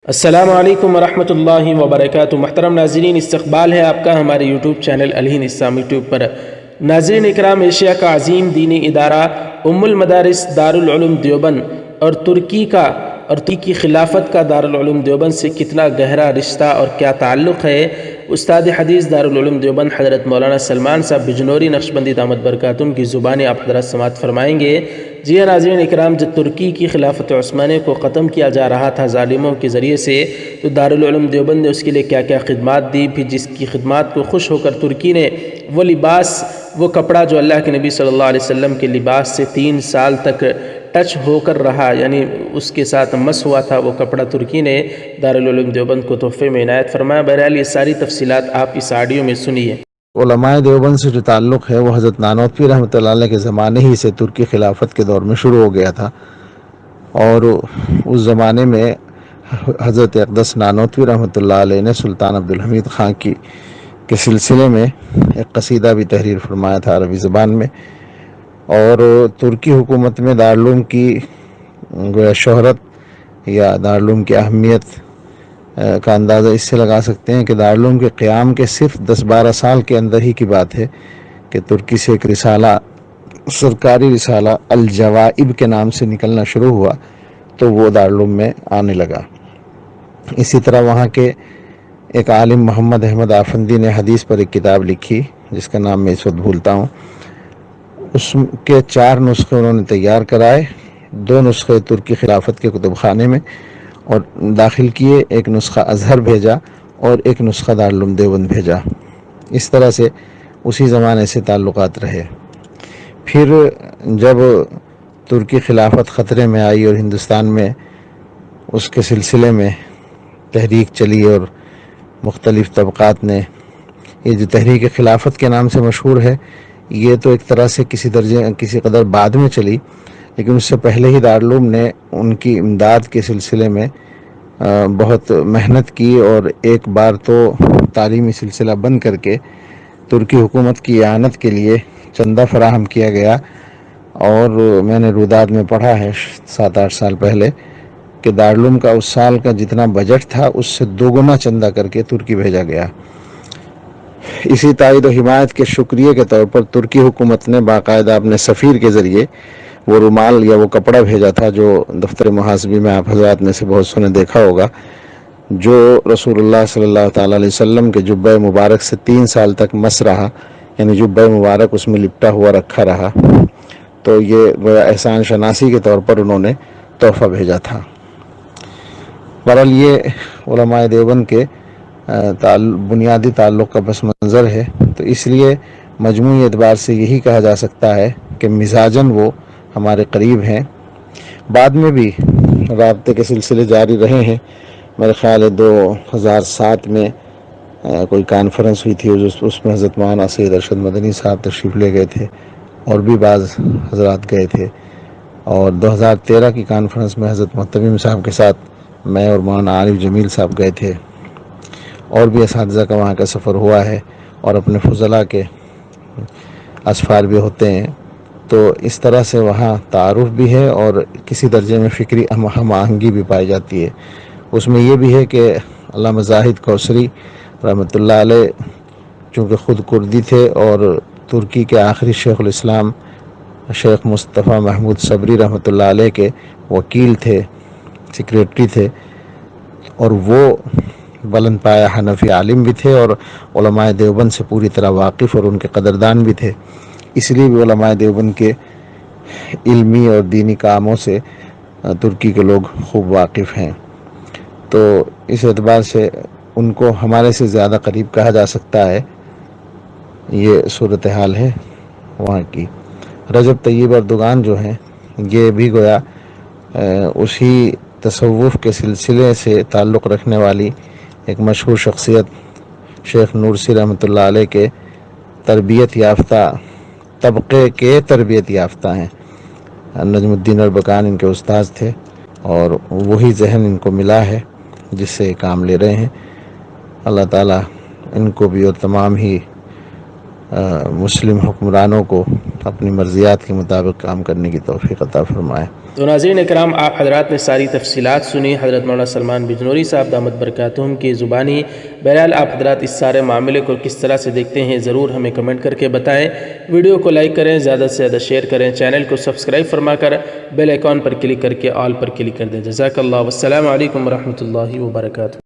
السلام علیکم ورحمۃ اللہ وبرکاتہ۔ محترم ناظرین، استقبال ہے آپ کا ہمارے یوٹیوب چینل الہین اسلامی ٹیوب پر۔ ناظرین اکرام، ایشیا کا عظیم دینی ادارہ ام المدارس دارالعلوم دیوبند اور ترکی کی خلافت کا دارالعلوم دیوبند سے کتنا گہرا رشتہ اور کیا تعلق ہے، استاد حدیث دارالعلوم دیوبند حضرت مولانا سلمان صاحب بجنوری نقشبندی دامت برکاتہم کی زبانی آپ حضرات سماعت فرمائیں گے۔ جی ہاں ناظرین اکرام، جب ترکی کی خلافت عثمانیہ کو ختم کیا جا رہا تھا ظالموں کے ذریعے سے، تو دارالعلوم دیوبند نے اس کے لیے کیا کیا خدمات دی، پھر جس کی خدمات کو خوش ہو کر ترکی نے وہ لباس، وہ کپڑا جو اللہ کے نبی صلی اللہ علیہ وسلم کے لباس سے 3 سال تک ٹچ ہو کر رہا، یعنی اس کے ساتھ مس ہوا تھا، وہ کپڑا ترکی نے دارالعلوم دیوبند کو تحفے میں عنایت فرمایا۔ بہرحال یہ ساری تفصیلات آپ اس آڈیو میں سنیے۔ علماء دیوبند سے جو تعلق ہے وہ حضرت نانوتوی رحمۃ اللہ علیہ کے زمانے ہی سے ترکی خلافت کے دور میں شروع ہو گیا تھا، اور اس زمانے میں حضرت اقدس نانوتوی رحمۃ اللہ علیہ نے سلطان عبدالحمید خان کے سلسلے میں ایک قصیدہ بھی تحریر فرمایا تھا عربی زبان میں، اور ترکی حکومت میں دارالعلوم کی گویا شہرت یا دارالعلوم کی اہمیت کا اندازہ اس سے لگا سکتے ہیں کہ دارالعلوم کے قیام کے صرف 10-12 سال کے اندر ہی کی بات ہے کہ ترکی سے ایک رسالہ، سرکاری رسالہ الجوائب کے نام سے نکلنا شروع ہوا، تو وہ دارالعلوم میں آنے لگا۔ اسی طرح وہاں کے ایک عالم محمد احمد آفندی نے حدیث پر ایک کتاب لکھی جس کا نام میں اس وقت بھولتا ہوں، اس کے 4 نسخے انہوں نے تیار کرائے، 2 نسخے ترکی خلافت کے کتب خانے میں اور داخل کیے، ایک نسخہ ازہر بھیجا اور ایک نسخہ دارالعلوم دیوبند بھیجا۔ اس طرح سے اسی زمانے سے تعلقات رہے۔ پھر جب ترکی خلافت خطرے میں آئی اور ہندوستان میں اس کے سلسلے میں تحریک چلی اور مختلف طبقات نے، یہ جو تحریک خلافت کے نام سے مشہور ہے، یہ تو ایک طرح سے کسی قدر بعد میں چلی، لیکن اس سے پہلے ہی دارالعلوم نے ان کی امداد کے سلسلے میں بہت محنت کی، اور ایک بار تو تعلیمی سلسلہ بند کر کے ترکی حکومت کی اعانت کے لیے چندہ فراہم کیا گیا، اور میں نے روداد میں پڑھا ہے 7-8 سال پہلے کہ دارالعلوم کا اس سال کا جتنا بجٹ تھا اس سے 2 گنا چندہ کر کے ترکی بھیجا گیا۔ اسی تائید و حمایت کے شکریہ کے طور پر ترکی حکومت نے باقاعدہ اپنے سفیر کے ذریعے وہ رومال یا وہ کپڑا بھیجا تھا جو دفتر محاسبی میں آپ حضرات میں سے بہت سو نے دیکھا ہوگا، جو رسول اللہ صلی اللہ تعالیٰ علیہ وسلم کے جبہ مبارک سے 3 سال تک مس رہا، یعنی جبہ مبارک اس میں لپٹا ہوا رکھا رہا، تو یہ احسان شناسی کے طور پر انہوں نے تحفہ بھیجا تھا۔ بہرحال یہ علماء دیوبند کے بنیادی تعلق کا پس منظر ہے، تو اس لیے مجموعی اعتبار سے یہی کہا جا سکتا ہے کہ مزاجاً وہ ہمارے قریب ہیں۔ بعد میں بھی رابطے کے سلسلے جاری رہے ہیں۔ میرے خیال ہے 2007 میں کوئی کانفرنس ہوئی تھی، اس میں حضرت مولانا سید ارشد مدنی صاحب تشریف لے گئے تھے اور بھی بعض حضرات گئے تھے، اور 2013 کی کانفرنس میں حضرت محتمم صاحب کے ساتھ میں اور مولانا عارف جمیل صاحب گئے تھے، اور بھی اساتذہ کا وہاں کا سفر ہوا ہے، اور اپنے فضلاء کے اسفار بھی ہوتے ہیں، تو اس طرح سے وہاں تعارف بھی ہے اور کسی درجے میں فکری ہم آہنگی بھی پائی جاتی ہے۔ اس میں یہ بھی ہے کہ علامہ زاہد کوثری رحمۃ اللہ علیہ چونکہ خود کردی تھے اور ترکی کے آخری شیخ الاسلام شیخ مصطفیٰ محمود صبری رحمۃ اللہ علیہ کے وکیل تھے، سیکریٹری تھے، اور وہ بلند پایہ حنفی عالم بھی تھے اور علماء دیوبند سے پوری طرح واقف اور ان کے قدردان بھی تھے، اس لیے بھی علماء دیوبند کے علمی اور دینی کاموں سے ترکی کے لوگ خوب واقف ہیں، تو اس اعتبار سے ان کو ہمارے سے زیادہ قریب کہا جا سکتا ہے۔ یہ صورتحال ہے وہاں کی۔ رجب طیب اردگان جو ہیں، یہ بھی گویا اسی تصوف کے سلسلے سے تعلق رکھنے والی ایک مشہور شخصیت شیخ نورسی رحمۃ اللہ علیہ کے تربیت یافتہ طبقے کے تربیت یافتہ ہیں۔ نجم الدین اربکان ان کے استاذ تھے، اور وہی ذہن ان کو ملا ہے جس سے کام لے رہے ہیں۔ اللہ تعالیٰ ان کو بھی اور تمام ہی مسلم حکمرانوں کو اپنی مرضیات کے مطابق کام کرنے کی توفیق عطا فرمائے۔ تو ناظرین اکرام، آپ حضرات نے ساری تفصیلات سنی حضرت مولانا سلمان بجنوری صاحب دامت برکاتہم کی زبانی۔ بہرحال آپ حضرات اس سارے معاملے کو کس طرح سے دیکھتے ہیں ضرور ہمیں کمنٹ کر کے بتائیں۔ ویڈیو کو لائک کریں، زیادہ سے زیادہ شیئر کریں، چینل کو سبسکرائب فرما کر بیل آئیکن پر کلک کر کے آل پر کلک کر دیں۔ جزاک اللہ، والسلام علیکم ورحمۃ اللہ وبرکاتہ۔